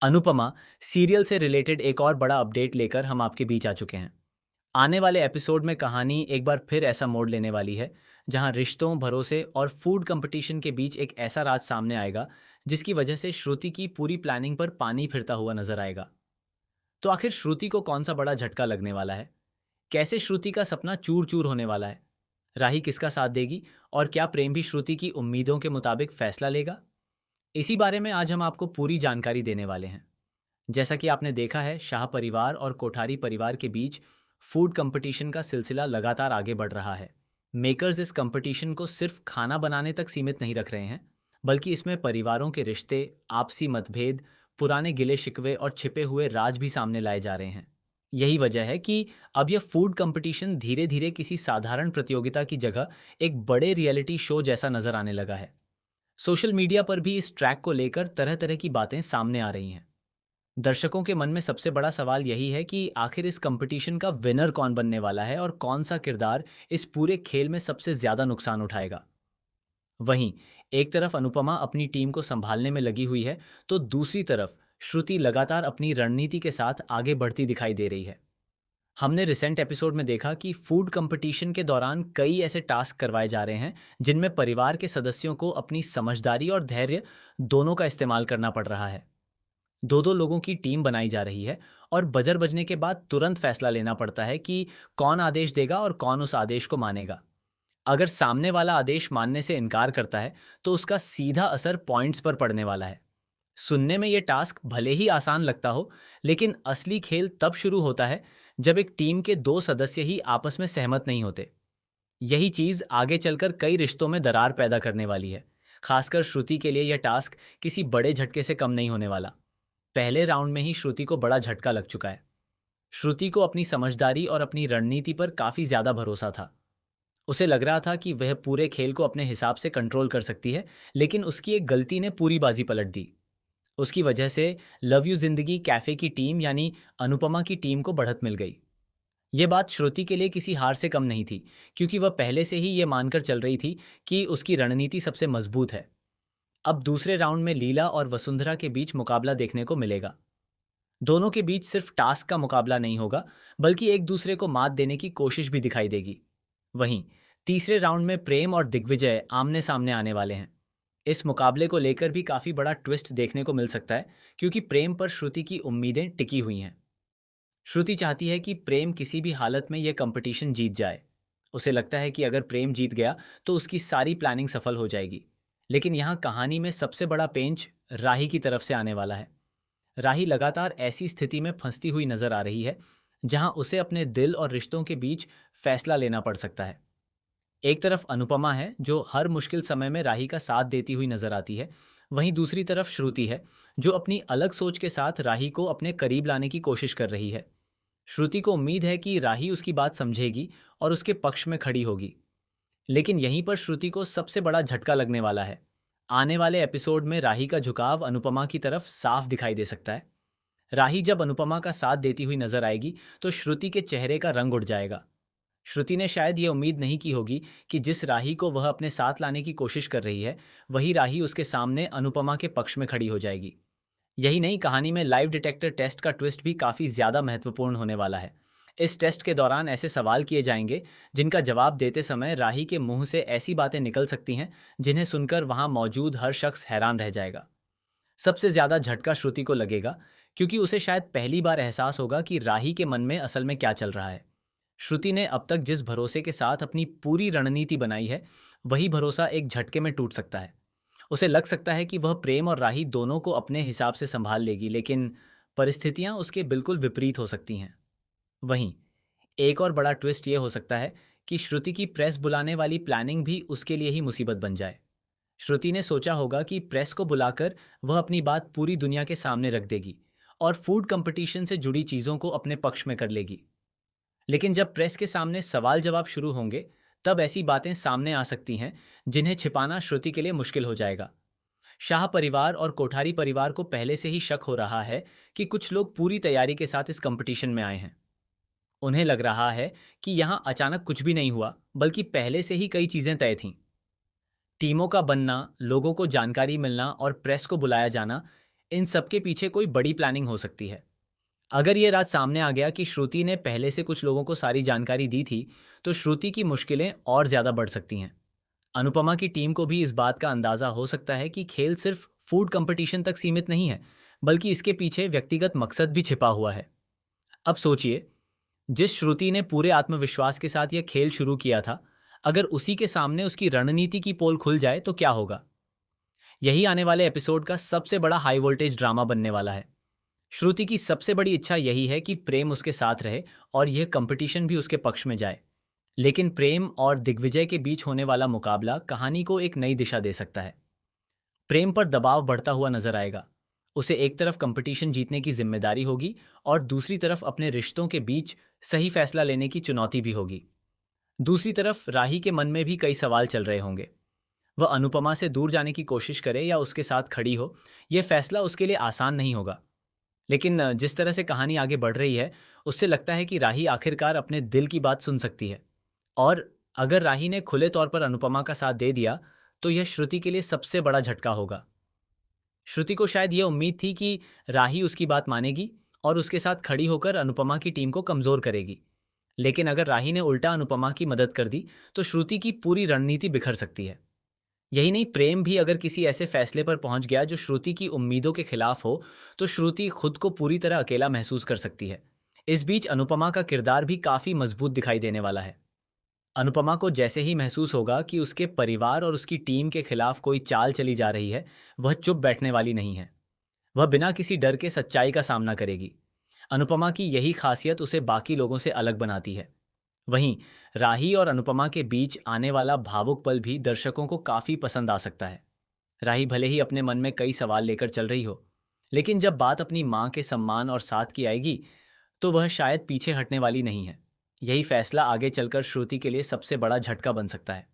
Anupama serial से related एक और बड़ा अपडेट लेकर हम आपके बीच आ चुके हैं। आने वाले एपिसोड में कहानी एक बार फिर ऐसा मोड़ लेने वाली है जहां रिश्तों, भरोसे और फूड कंपटीशन के बीच एक ऐसा राज सामने आएगा जिसकी वजह से श्रुति की पूरी प्लानिंग पर पानी फिरता हुआ नजर आएगा। तो आखिर श्रुति को कौन सा बड़ा झटका लगने वाला है? कैसे श्रुति का सपना चूर चूर होने वाला है? राही किसका साथ देगी? और क्या प्रेम भी श्रुति की उम्मीदों के मुताबिक फैसला लेगा? इसी बारे में आज हम आपको पूरी जानकारी देने वाले हैं। जैसा कि आपने देखा है, शाह परिवार और कोठारी परिवार के बीच फूड कंपटीशन का सिलसिला लगातार आगे बढ़ रहा है। मेकर्स इस कंपटीशन को सिर्फ खाना बनाने तक सीमित नहीं रख रहे हैं, बल्कि इसमें परिवारों के रिश्ते, आपसी मतभेद, पुराने गिले शिकवे और छिपे हुए राज भी सामने लाए जा रहे हैं। यही वजह है कि अब यह फूड कंपटीशन धीरे धीरे किसी साधारण प्रतियोगिता की जगह एक बड़े रियलिटी शो जैसा नजर आने लगा है। सोशल मीडिया पर भी इस ट्रैक को लेकर तरह तरह की बातें सामने आ रही हैं। दर्शकों के मन में सबसे बड़ा सवाल यही है कि आखिर इस कंपटीशन का विनर कौन बनने वाला है और कौन सा किरदार इस पूरे खेल में सबसे ज्यादा नुकसान उठाएगा। वहीं एक तरफ अनुपमा अपनी टीम को संभालने में लगी हुई है, तो दूसरी तरफ श्रुति लगातार अपनी रणनीति के साथ आगे बढ़ती दिखाई दे रही है। हमने रिसेंट एपिसोड में देखा कि फूड कंपटीशन के दौरान कई ऐसे टास्क करवाए जा रहे हैं जिनमें परिवार के सदस्यों को अपनी समझदारी और धैर्य दोनों का इस्तेमाल करना पड़ रहा है। दो दो लोगों की टीम बनाई जा रही है और बजर बजने के बाद तुरंत फैसला लेना पड़ता है कि कौन आदेश देगा और कौन उस आदेश को मानेगा। अगर सामने वाला आदेश मानने से इनकार करता है, तो उसका सीधा असर पॉइंट्स पर पड़ने वाला है। सुनने में ये टास्क भले ही आसान लगता हो, लेकिन असली खेल तब शुरू होता है जब एक टीम के दो सदस्य ही आपस में सहमत नहीं होते। यही चीज आगे चलकर कई रिश्तों में दरार पैदा करने वाली है। खासकर श्रुति के लिए यह टास्क किसी बड़े झटके से कम नहीं होने वाला। पहले राउंड में ही श्रुति को बड़ा झटका लग चुका है। श्रुति को अपनी समझदारी और अपनी रणनीति पर काफी ज्यादा भरोसा था। उसे लग रहा था कि वह पूरे खेल को अपने हिसाब से कंट्रोल कर सकती है, लेकिन उसकी एक गलती ने पूरी बाजी पलट दी। उसकी वजह से लव यू जिंदगी कैफे की टीम यानी अनुपमा की टीम को बढ़त मिल गई। ये बात श्रुति के लिए किसी हार से कम नहीं थी, क्योंकि वह पहले से ही ये मानकर चल रही थी कि उसकी रणनीति सबसे मजबूत है। अब दूसरे राउंड में लीला और वसुंधरा के बीच मुकाबला देखने को मिलेगा। दोनों के बीच सिर्फ टास्क का मुकाबला नहीं होगा, बल्कि एक दूसरे को मात देने की कोशिश भी दिखाई देगी। वहीं तीसरे राउंड में प्रेम और दिग्विजय आमने सामने आने वाले हैं। इस मुकाबले को लेकर भी काफी बड़ा ट्विस्ट देखने को मिल सकता है, क्योंकि प्रेम पर श्रुति की उम्मीदें टिकी हुई हैं। श्रुति चाहती है कि प्रेम किसी भी हालत में यह कंपटीशन जीत जाए। उसे लगता है कि अगर प्रेम जीत गया तो उसकी सारी प्लानिंग सफल हो जाएगी। लेकिन यहाँ कहानी में सबसे बड़ा पेंच राही की तरफ से आने वाला है। राही लगातार ऐसी स्थिति में फंसती हुई नजर आ रही है जहां उसे अपने दिल और रिश्तों के बीच फैसला लेना पड़ सकता है। एक तरफ अनुपमा है जो हर मुश्किल समय में राही का साथ देती हुई नजर आती है। वहीं दूसरी तरफ श्रुति है जो अपनी अलग सोच के साथ राही को अपने करीब लाने की कोशिश कर रही है। श्रुति को उम्मीद है कि राही उसकी बात समझेगी और उसके पक्ष में खड़ी होगी। लेकिन यहीं पर श्रुति को सबसे बड़ा झटका लगने वाला है। आने वाले एपिसोड में राही का झुकाव अनुपमा की तरफ साफ दिखाई दे सकता है। राही जब अनुपमा का साथ देती हुई नजर आएगी, तो श्रुति के चेहरे का रंग उड़ जाएगा। श्रुति ने शायद ये उम्मीद नहीं की होगी कि जिस राही को वह अपने साथ लाने की कोशिश कर रही है, वही राही उसके सामने अनुपमा के पक्ष में खड़ी हो जाएगी। यही नहीं, कहानी में लाइव डिटेक्टर टेस्ट का ट्विस्ट भी काफ़ी ज़्यादा महत्वपूर्ण होने वाला है। इस टेस्ट के दौरान ऐसे सवाल किए जाएंगे जिनका जवाब देते समय राही के मुंह से ऐसी बातें निकल सकती हैं जिन्हें सुनकर वहां मौजूद हर शख्स हैरान रह जाएगा। सबसे ज़्यादा झटका श्रुति को लगेगा, क्योंकि उसे शायद पहली बार एहसास होगा कि राही के मन में असल में क्या चल रहा है। श्रुति ने अब तक जिस भरोसे के साथ अपनी पूरी रणनीति बनाई है, वही भरोसा एक झटके में टूट सकता है। उसे लग सकता है कि वह प्रेम और राही दोनों को अपने हिसाब से संभाल लेगी, लेकिन परिस्थितियां उसके बिल्कुल विपरीत हो सकती हैं। वहीं एक और बड़ा ट्विस्ट ये हो सकता है कि श्रुति की प्रेस बुलाने वाली प्लानिंग भी उसके लिए ही मुसीबत बन जाए। श्रुति ने सोचा होगा कि प्रेस को बुलाकर वह अपनी बात पूरी दुनिया के सामने रख देगी और फूड कंपटीशन से जुड़ी चीज़ों को अपने पक्ष में कर लेगी। लेकिन जब प्रेस के सामने सवाल जवाब शुरू होंगे, तब ऐसी बातें सामने आ सकती हैं जिन्हें छिपाना श्रुति के लिए मुश्किल हो जाएगा। शाह परिवार और कोठारी परिवार को पहले से ही शक हो रहा है कि कुछ लोग पूरी तैयारी के साथ इस कंपटीशन में आए हैं। उन्हें लग रहा है कि यहाँ अचानक कुछ भी नहीं हुआ, बल्कि पहले से ही कई चीजें तय थीं। टीमों का बनना, लोगों को जानकारी मिलना और प्रेस को बुलाया जाना, इन सब के पीछे कोई बड़ी प्लानिंग हो सकती है। अगर ये राज सामने आ गया कि श्रुति ने पहले से कुछ लोगों को सारी जानकारी दी थी, तो श्रुति की मुश्किलें और ज़्यादा बढ़ सकती हैं। अनुपमा की टीम को भी इस बात का अंदाज़ा हो सकता है कि खेल सिर्फ फूड कंपटीशन तक सीमित नहीं है, बल्कि इसके पीछे व्यक्तिगत मकसद भी छिपा हुआ है। अब सोचिए, जिस श्रुति ने पूरे आत्मविश्वास के साथ यह खेल शुरू किया था, अगर उसी के सामने उसकी रणनीति की पोल खुल जाए तो क्या होगा? यही आने वाले एपिसोड का सबसे बड़ा हाई वोल्टेज ड्रामा बनने वाला है। श्रुति की सबसे बड़ी इच्छा यही है कि प्रेम उसके साथ रहे और यह कंपटीशन भी उसके पक्ष में जाए। लेकिन प्रेम और दिग्विजय के बीच होने वाला मुकाबला कहानी को एक नई दिशा दे सकता है। प्रेम पर दबाव बढ़ता हुआ नजर आएगा। उसे एक तरफ कंपटीशन जीतने की जिम्मेदारी होगी और दूसरी तरफ अपने रिश्तों के बीच सही फैसला लेने की चुनौती भी होगी। दूसरी तरफ राही के मन में भी कई सवाल चल रहे होंगे। वह अनुपमा से दूर जाने की कोशिश करे या उसके साथ खड़ी हो, यह फैसला उसके लिए आसान नहीं होगा। लेकिन जिस तरह से कहानी आगे बढ़ रही है, उससे लगता है कि राही आखिरकार अपने दिल की बात सुन सकती है। और अगर राही ने खुले तौर पर अनुपमा का साथ दे दिया, तो यह श्रुति के लिए सबसे बड़ा झटका होगा। श्रुति को शायद यह उम्मीद थी कि राही उसकी बात मानेगी और उसके साथ खड़ी होकर अनुपमा की टीम को कमजोर करेगी। लेकिन अगर राही ने उल्टा अनुपमा की मदद कर दी, तो श्रुति की पूरी रणनीति बिखर सकती है। यही नहीं, प्रेम भी अगर किसी ऐसे फैसले पर पहुंच गया जो श्रुति की उम्मीदों के खिलाफ हो, तो श्रुति खुद को पूरी तरह अकेला महसूस कर सकती है। इस बीच अनुपमा का किरदार भी काफी मजबूत दिखाई देने वाला है। अनुपमा को जैसे ही महसूस होगा कि उसके परिवार और उसकी टीम के खिलाफ कोई चाल चली जा रही है, वह चुप बैठने वाली नहीं है। वह बिना किसी डर के सच्चाई का सामना करेगी। अनुपमा की यही खासियत उसे बाकी लोगों से अलग बनाती है। वहीं राही और अनुपमा के बीच आने वाला भावुक पल भी दर्शकों को काफी पसंद आ सकता है। राही भले ही अपने मन में कई सवाल लेकर चल रही हो, लेकिन जब बात अपनी मां के सम्मान और साथ की आएगी, तो वह शायद पीछे हटने वाली नहीं है। यही फैसला आगे चलकर श्रुति के लिए सबसे बड़ा झटका बन सकता है।